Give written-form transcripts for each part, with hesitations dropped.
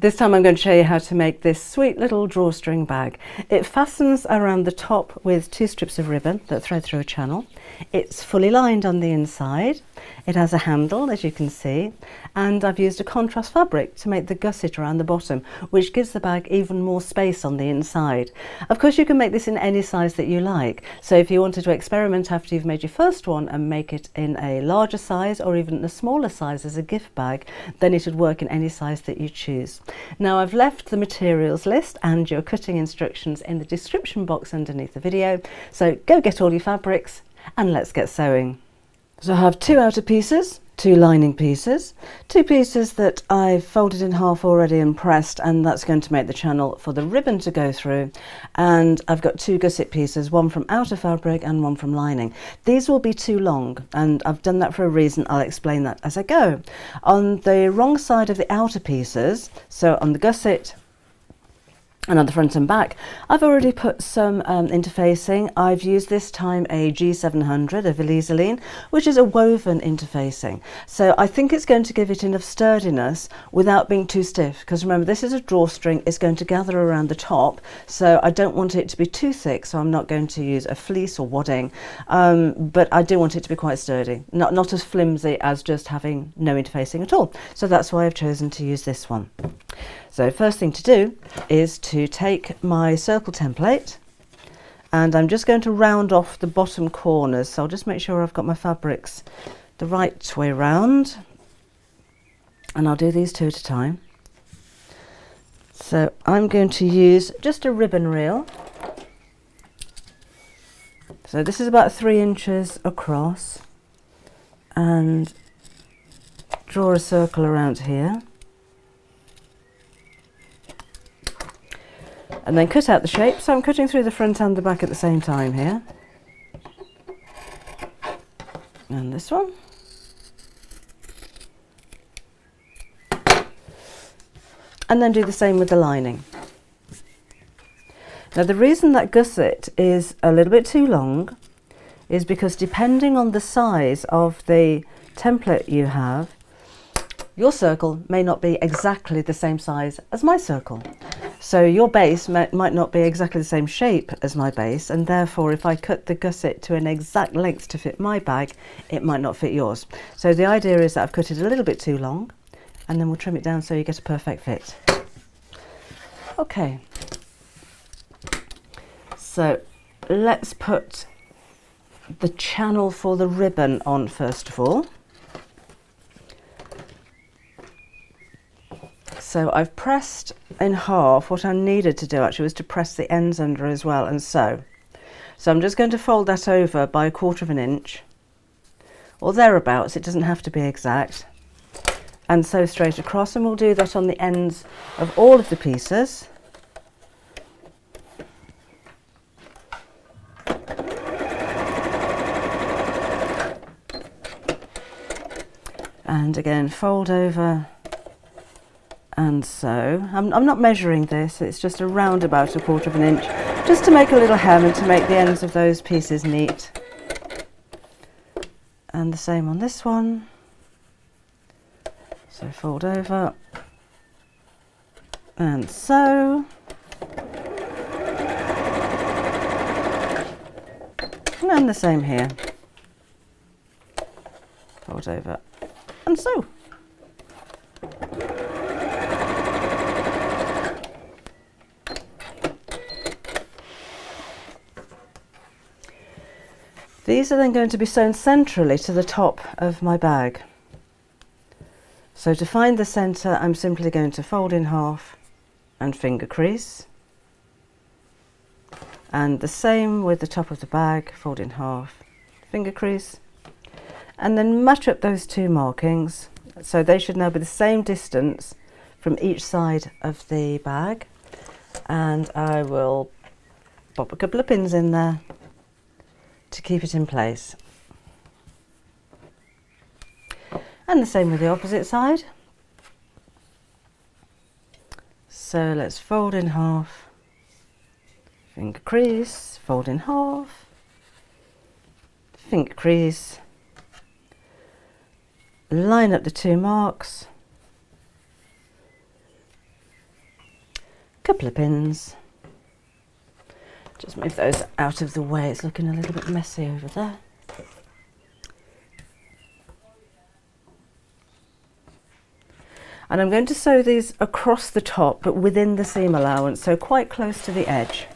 This time I'm going to show you how to make this sweet little drawstring bag. It fastens around the top with 2 strips of ribbon that thread through a channel. It's fully lined on the inside. It has a handle, as you can see, and I've used a contrast fabric to make the gusset around the bottom, which gives the bag even more space on the inside. Of course, you can make this in any size that you like, so if you wanted to experiment after you've made your first one and make it in a larger size or even a smaller size as a gift bag, then it would work in any size that you choose. Now, I've left the materials list and your cutting instructions in the description box underneath the video, so go get all your fabrics and let's get sewing. So I have 2 outer pieces, 2 lining pieces, 2 pieces that I've folded in half already and pressed, and that's going to make the channel for the ribbon to go through. And I've got 2 gusset pieces, one from outer fabric and one from lining. These will be too long, and I've done that for a reason. I'll explain that as I go. On the wrong side of the outer pieces, so on the gusset and on the front and back, I've already put some interfacing. I've used this time a G700, a Vlieselene, which is a woven interfacing. So I think it's going to give it enough sturdiness without being too stiff, because remember, this is a drawstring. It's going to gather around the top, so I don't want it to be too thick, so I'm not going to use a fleece or wadding, but I do want it to be quite sturdy, not as flimsy as just having no interfacing at all. So that's why I've chosen to use this one. So first thing to do is to take my circle template, and I'm just going to round off the bottom corners. So I'll just make sure I've got my fabrics the right way round, and I'll do these 2 at a time. So I'm going to use just a ribbon reel. So this is about 3 inches across, and draw a circle around here. And then cut out the shape. So I'm cutting through the front and the back at the same time here. And this one. And then do the same with the lining. Now, the reason that gusset is a little bit too long is because depending on the size of the template you have, your circle may not be exactly the same size as my circle. So your base might not be exactly the same shape as my base, and therefore if I cut the gusset to an exact length to fit my bag, it might not fit yours. So the idea is that I've cut it a little bit too long, and then we'll trim it down so you get a perfect fit. Okay, so let's put the channel for the ribbon on first of all. So I've pressed in half. What I needed to do actually was to press the ends under as well and sew. So I'm just going to fold that over by 1/4 inch or thereabouts. It doesn't have to be exact, and sew straight across, and we'll do that on the ends of all of the pieces. And again, fold over and sew. I'm not measuring this, it's just around about 1/4 inch, just to make a little hem and to make the ends of those pieces neat. And the same on this one. So fold over and sew. And the same here. Fold over and sew. These are then going to be sewn centrally to the top of my bag. So to find the centre, I'm simply going to fold in half and finger crease. And the same with the top of the bag, fold in half, finger crease. And then match up those 2 markings. So they should now be the same distance from each side of the bag. And I will pop a couple of pins in there to keep it in place. And the same with the opposite side. So let's fold in half, finger crease, fold in half, finger crease, line up the 2 marks, couple of pins. Just move those out of the way, it's looking a little bit messy over there. And I'm going to sew these across the top, but within the seam allowance, so quite close to the edge.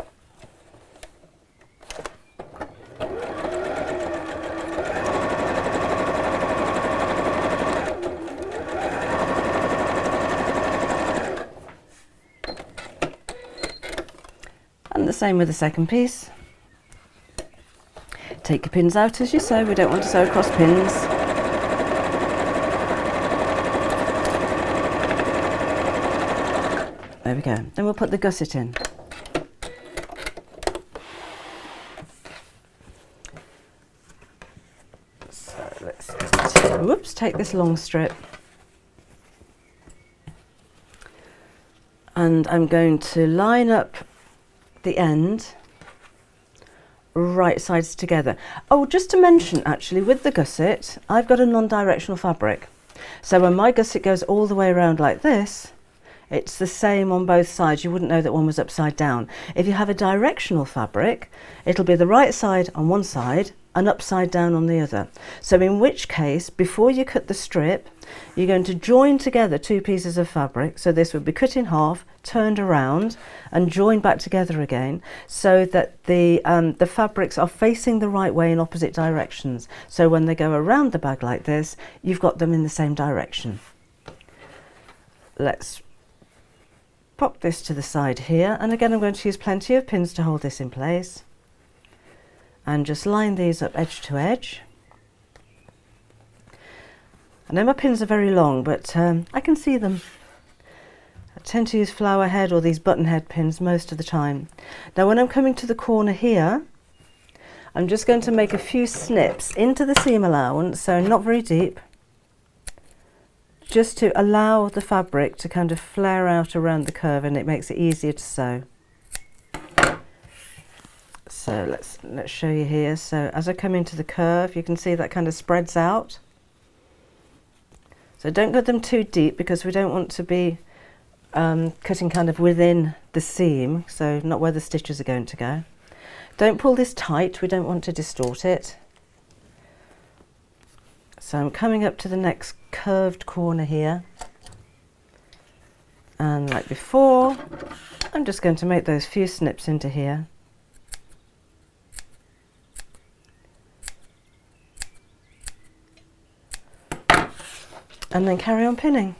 And the same with the second piece. Take your pins out as you sew, we don't want to sew across pins. There we go. Then we'll put the gusset in. So let's take this long strip. And I'm going to line up the end right sides together. Oh, just to mention actually, with the gusset, I've got a non-directional fabric. So when my gusset goes all the way around like this, it's the same on both sides. You wouldn't know that one was upside down. If you have a directional fabric, it'll be the right side on one side and upside down on the other. So in which case, before you cut the strip, you're going to join together two pieces of fabric. So this would be cut in half, turned around and joined back together again, so that the fabrics are facing the right way in opposite directions. So when they go around the bag like this, you've got them in the same direction. Let's pop this to the side here, and again I'm going to use plenty of pins to hold this in place, and just line these up edge to edge. I know my pins are very long, but I can see them. I tend to use flower head or these button head pins most of the time. Now when I'm coming to the corner here, I'm just going to make a few snips into the seam allowance, so not very deep, just to allow the fabric to kind of flare out around the curve, and it makes it easier to sew. So let's show you here. So as I come into the curve, you can see that kind of spreads out. So don't cut them too deep, because we don't want to be cutting kind of within the seam, so not where the stitches are going to go. Don't pull this tight, we don't want to distort it. So I'm coming up to the next curved corner here, and like before, I'm just going to make those few snips into here. And then carry on pinning.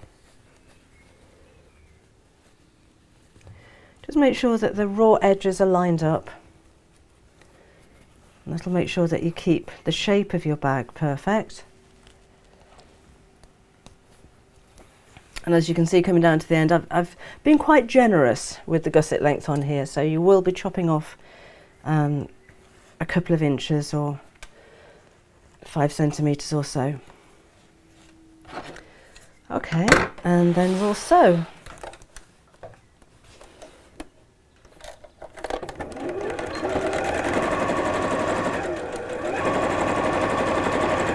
Just make sure that the raw edges are lined up. And that'll make sure that you keep the shape of your bag perfect. And as you can see coming down to the end, I've been quite generous with the gusset length on here, so you will be chopping off a couple of inches or 5 centimetres or so. Okay, and then we'll sew.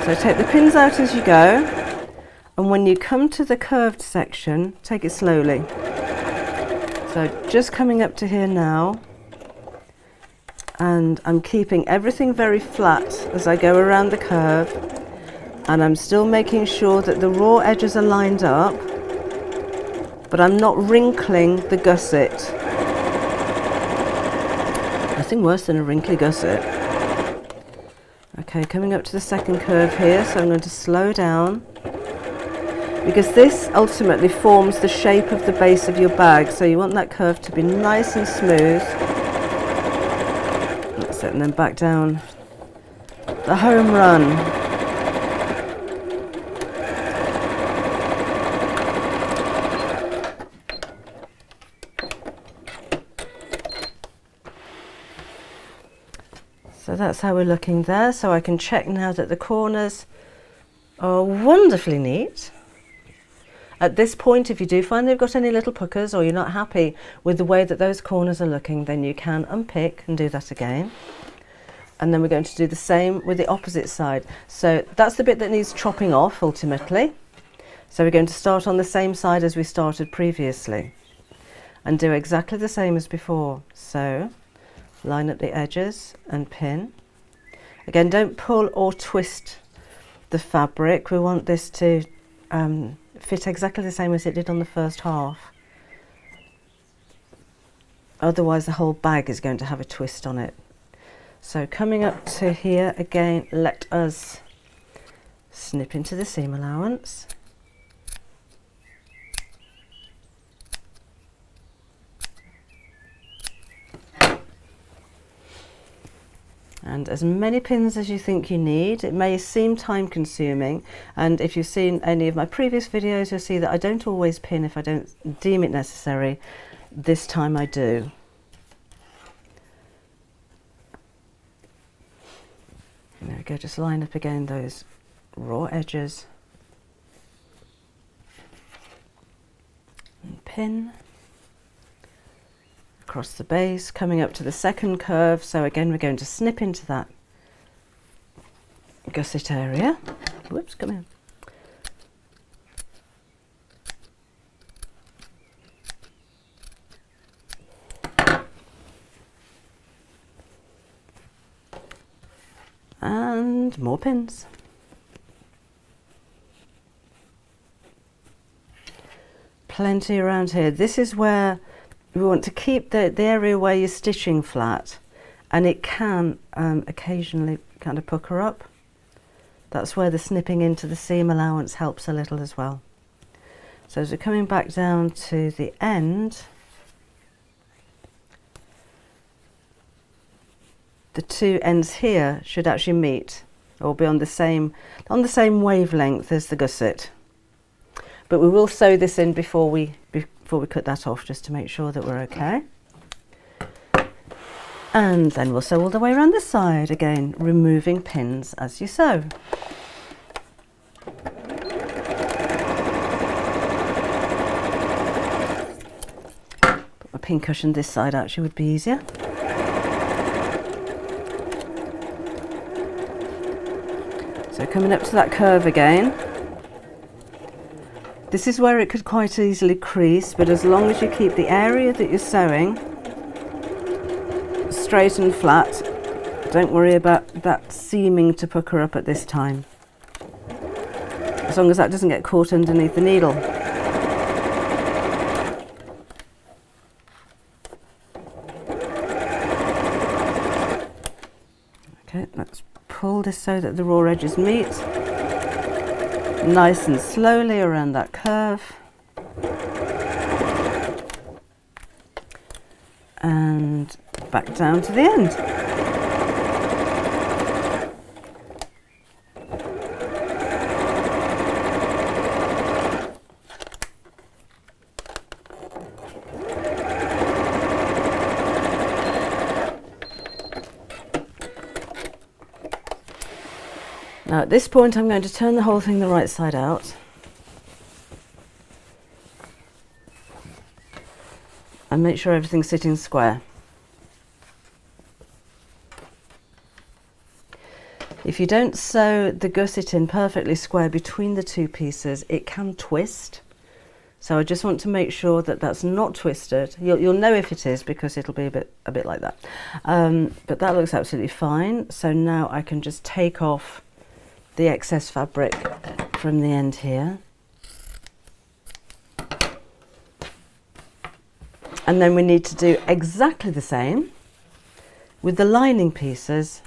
So take the pins out as you go, and when you come to the curved section, take it slowly. So just coming up to here now, and I'm keeping everything very flat as I go around the curve, and I'm still making sure that the raw edges are lined up, but I'm not wrinkling the gusset. Nothing worse than a wrinkly gusset. Okay, coming up to the second curve here, so I'm going to slow down, because this ultimately forms the shape of the base of your bag, so you want that curve to be nice and smooth. That's it, and then back down the home run. So that's how we're looking there. So I can check now that the corners are wonderfully neat. At this point, if you do find they've got any little puckers, or you're not happy with the way that those corners are looking, then you can unpick and do that again. And then we're going to do the same with the opposite side. So that's the bit that needs chopping off ultimately. So we're going to start on the same side as we started previously. and do exactly the same as before. So line up the edges and pin. Again, don't pull or twist the fabric. We want this to fit exactly the same as it did on the first half. Otherwise the whole bag is going to have a twist on it. So coming up to here again, let us snip into the seam allowance. And as many pins as you think you need. It may seem time consuming, and if you've seen any of my previous videos, you'll see that I don't always pin if I don't deem it necessary. This time I do. There we go, just line up again those raw edges and pin across the base, coming up to the second curve. So again, we're going to snip into that gusset area. Whoops, come here. And more pins. Plenty around here. This is where we want to keep the area where you're stitching flat, and it can occasionally kind of pucker up. That's where the snipping into the seam allowance helps a little as well. So as we're coming back down to the end, the two ends here should actually meet or be on the same wavelength as the gusset. But we will sew this in before we cut that off, just to make sure that we're okay. And then we'll sew all the way around the side, again removing pins as you sew. Put my pin cushion this side actually would be easier. So coming up to that curve again. This is where it could quite easily crease, but as long as you keep the area that you're sewing straight and flat, don't worry about that seeming to pucker up at this time, as long as that doesn't get caught underneath the needle. Okay, let's pull this so that the raw edges meet. Nice and slowly around that curve. And back down to the end. Now at this point I'm going to turn the whole thing the right side out and make sure everything's sitting square. If you don't sew the gusset in perfectly square between the two pieces, it can twist. So I just want to make sure that that's not twisted. You'll know if it is, because it'll be a bit like that. But that looks absolutely fine. So now I can just take off the excess fabric from the end here, and then we need to do exactly the same with the lining pieces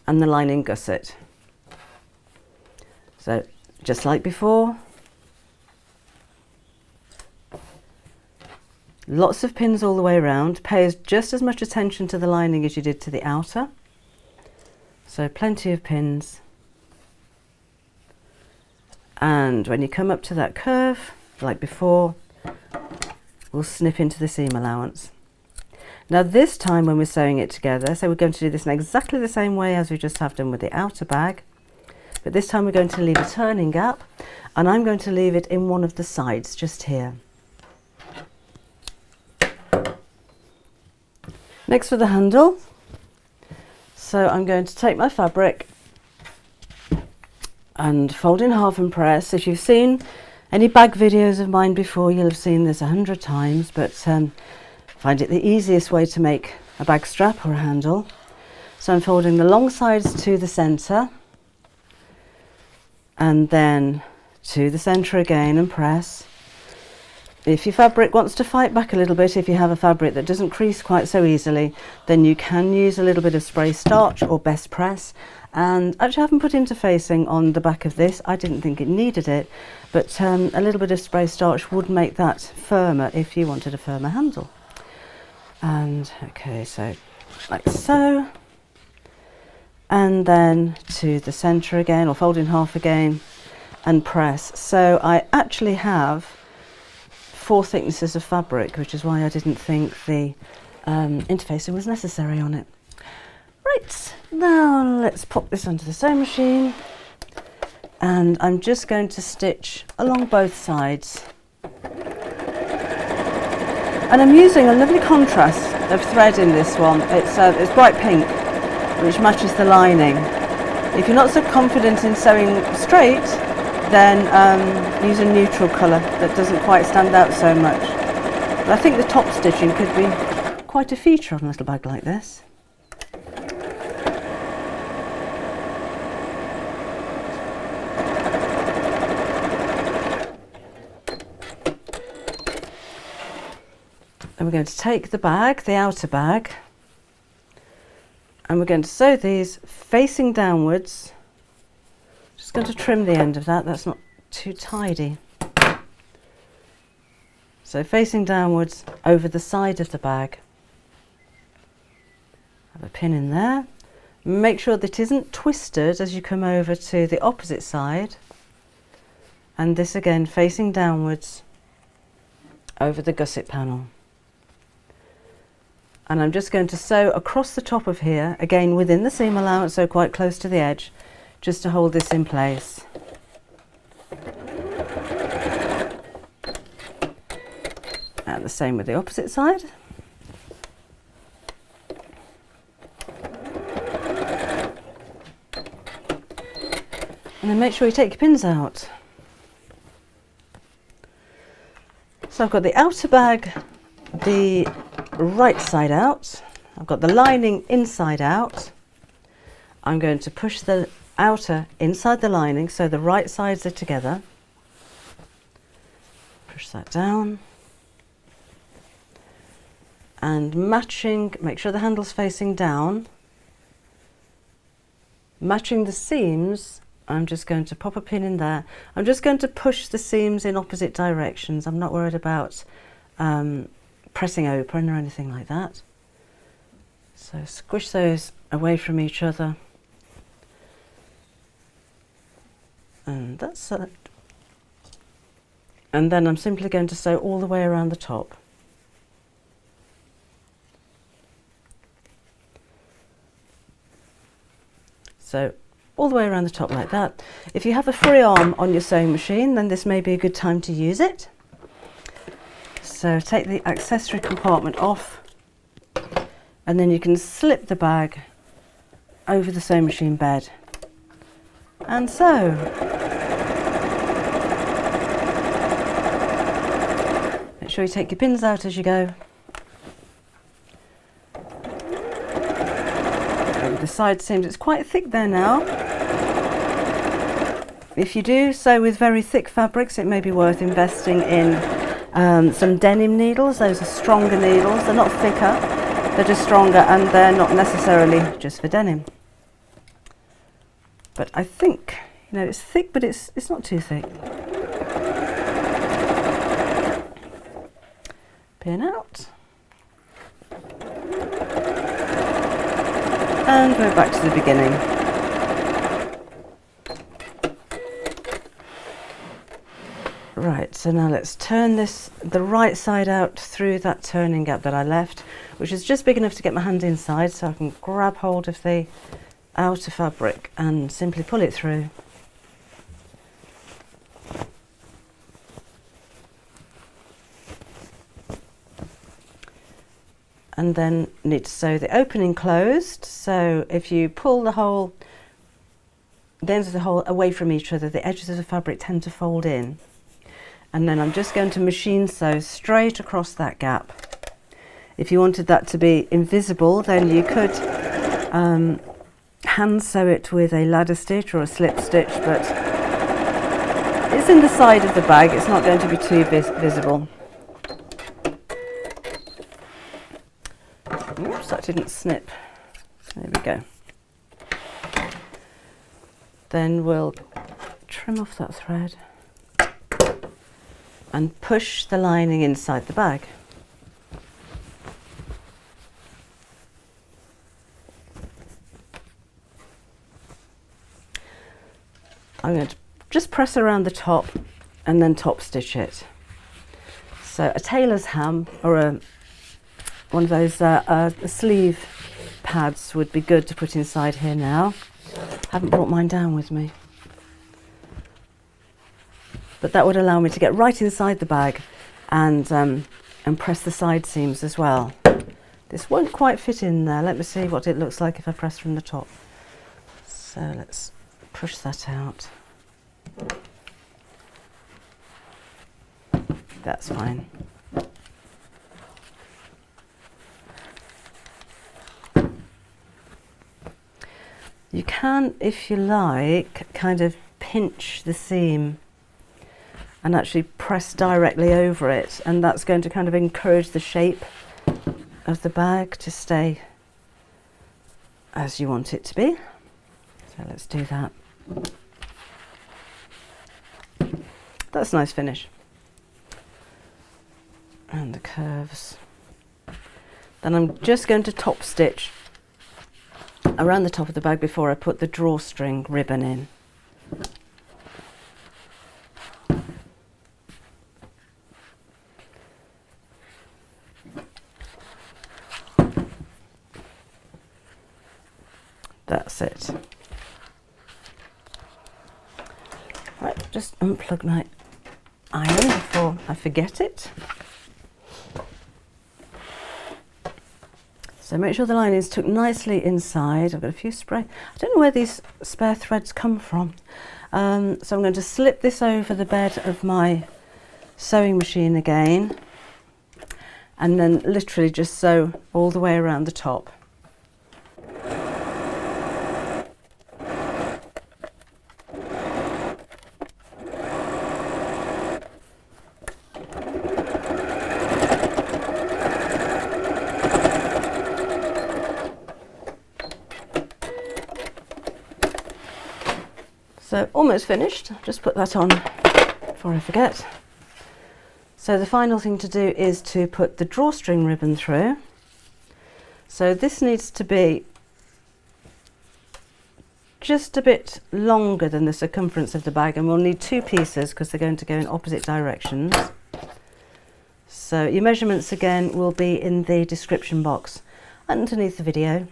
and the lining gusset. So just like before, lots of pins all the way around. Pay just as much attention to the lining as you did to the outer. So plenty of pins, and when you come up to that curve, like before, we'll snip into the seam allowance. Now this time when we're sewing it together, so we're going to do this in exactly the same way as we just have done with the outer bag, but this time we're going to leave a turning gap, and I'm going to leave it in one of the sides, just here. Next for the handle. So I'm going to take my fabric and fold in half and press. If you've seen Any bag videos of mine before, you'll have seen this 100 times, but find it the easiest way to make a bag strap or a handle. So I'm folding the long sides to the centre and then to the centre again and press. If your fabric wants to fight back a little bit, if you have a fabric that doesn't crease quite so easily, then you can use a little bit of spray starch or best press. And actually I haven't put interfacing on the back of this. I didn't think it needed it, but a little bit of spray starch would make that firmer if you wanted a firmer handle. And okay, so like so, and then to the centre again, or fold in half again and press. So I actually have 4 thicknesses of fabric, which is why I didn't think the interfacing was necessary on it. Right, now let's pop this onto the sewing machine, and I'm just going to stitch along both sides. And I'm using a lovely contrast of thread in this one. It's bright pink, which matches the lining. If you're not so confident in sewing straight, then use a neutral colour that doesn't quite stand out so much. But I think the top stitching could be quite a feature on a little bag like this. And we're going to take the bag, the outer bag, and we're going to sew these facing downwards. Just going to trim the end of that, that's not too tidy. So facing downwards over the side of the bag. Have a pin in there. Make sure that it isn't twisted as you come over to the opposite side. And this again facing downwards over the gusset panel. And I'm just going to sew across the top of here, again within the seam allowance, so quite close to the edge, just to hold this in place. And the same with the opposite side. And then make sure you take your pins out. So I've got the outer bag the right side out. I've got the lining inside out. I'm going to push the outer inside the lining so the right sides are together. Push that down. And matching, make sure the handle's facing down. Matching the seams, I'm just going to pop a pin in there. I'm just going to push the seams in opposite directions. I'm not worried about pressing open or anything like that. So squish those away from each other. And that's it. And then I'm simply going to sew all the way around the top. So all the way around the top like that. If you have a free arm on your sewing machine, then this may be a good time to use it. So take the accessory compartment off, and then you can slip the bag over the sewing machine bed and sew. Make sure you take your pins out as you go. The side seams, it's quite thick there now. If you do sew with very thick fabrics, it may be worth investing in some denim needles. Those are stronger needles, they're not thicker, they're just stronger, and they're not necessarily just for denim. But I think, you know, it's thick, but it's not too thick. Pin out. And we're back to the beginning. Right, so now let's turn the right side out through that turning gap that I left, which is just big enough to get my hand inside, so I can grab hold of the outer fabric and simply pull it through. And then need to sew the opening closed. So if you pull the ends of the hole away from each other, the edges of the fabric tend to fold in. And then I'm just going to machine sew straight across that gap. If you wanted that to be invisible, then you could hand sew it with a ladder stitch or a slip stitch, but it's in the side of the bag, it's not going to be too visible. Oops, that didn't snip. There we go. Then we'll trim off that thread and push the lining inside the bag. I'm going to just press around the top and then top stitch it. So a tailor's ham or one of those sleeve pads would be good to put inside here now. I haven't brought mine down with me. But that would allow me to get right inside the bag and press the side seams as well. This won't quite fit in there. Let me see what it looks like if I press from the top. So let's push that out. That's fine. You can, if you like, kind of pinch the seam and actually press directly over it, and that's going to kind of encourage the shape of the bag to stay as you want it to be. So let's do that. That's a nice finish. And the curves. Then I'm just going to top stitch around the top of the bag before I put the drawstring ribbon in. That's it. Right, just unplug my iron before I forget it. So make sure the lining is tucked nicely inside. I've got a few spray. I don't know where these spare threads come from. So I'm going to slip this over the bed of my sewing machine again, and then literally just sew all the way around the top. So almost finished, just put that on before I forget. So the final thing to do is to put the drawstring ribbon through. So this needs to be just a bit longer than the circumference of the bag, and we'll need two pieces because they're going to go in opposite directions. So your measurements again will be in the description box underneath the video.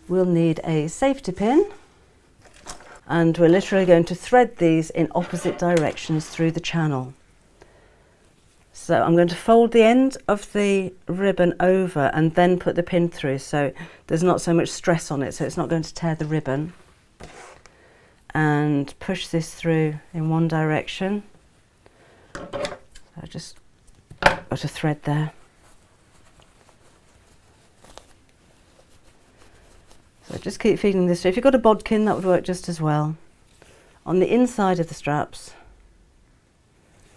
We'll need a safety pin, and we're literally going to thread these in opposite directions through the channel. So I'm going to fold the end of the ribbon over and then put the pin through, so there's not so much stress on it, so it's not going to tear the ribbon. And push this through in one direction. I just got a thread there. So just keep feeding this through. If you've got a bodkin, that would work just as well. On the inside of the straps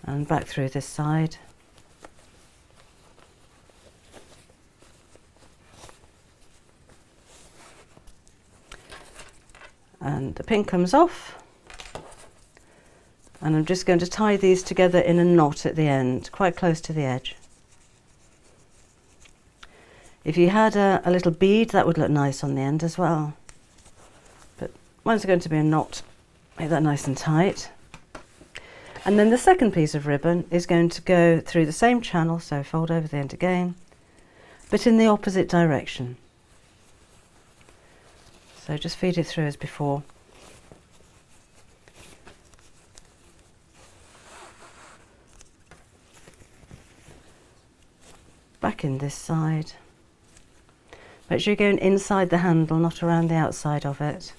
and back through this side. And the pin comes off, and I'm just going to tie these together in a knot at the end, quite close to the edge. If you had a little bead, that would look nice on the end as well. But mine's going to be a knot, make that nice and tight. And then the second piece of ribbon is going to go through the same channel, so fold over the end again, but in the opposite direction. So just feed it through as before. Back in this side. Make sure you're going inside the handle, not around the outside of it.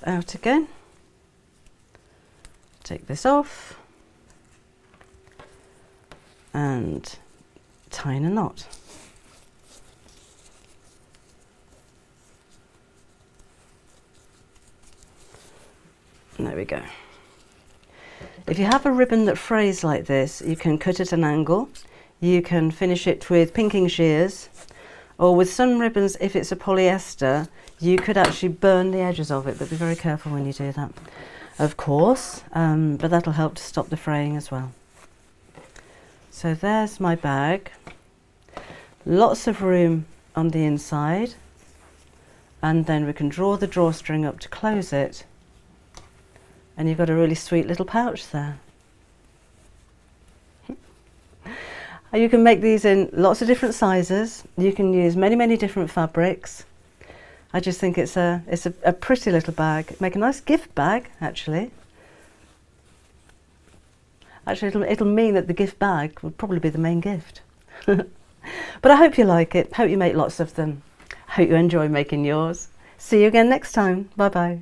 and out again. Take this off and tie in a knot. There we go. If you have a ribbon that frays like this, you can cut at an angle. You can finish it with pinking shears, or with some ribbons, if it's a polyester, you could actually burn the edges of it, but be very careful when you do that, of course, but that'll help to stop the fraying as well. So there's my bag. Lots of room on the inside, and then we can draw the drawstring up to close it. And you've got a really sweet little pouch there. You can make these in lots of different sizes. You can use many different fabrics. I just think it's a pretty little bag. Make a nice gift bag, actually. Actually, it'll mean that the gift bag will probably be the main gift. But I hope you like it. Hope you make lots of them. Hope you enjoy making yours. See you again next time. Bye bye.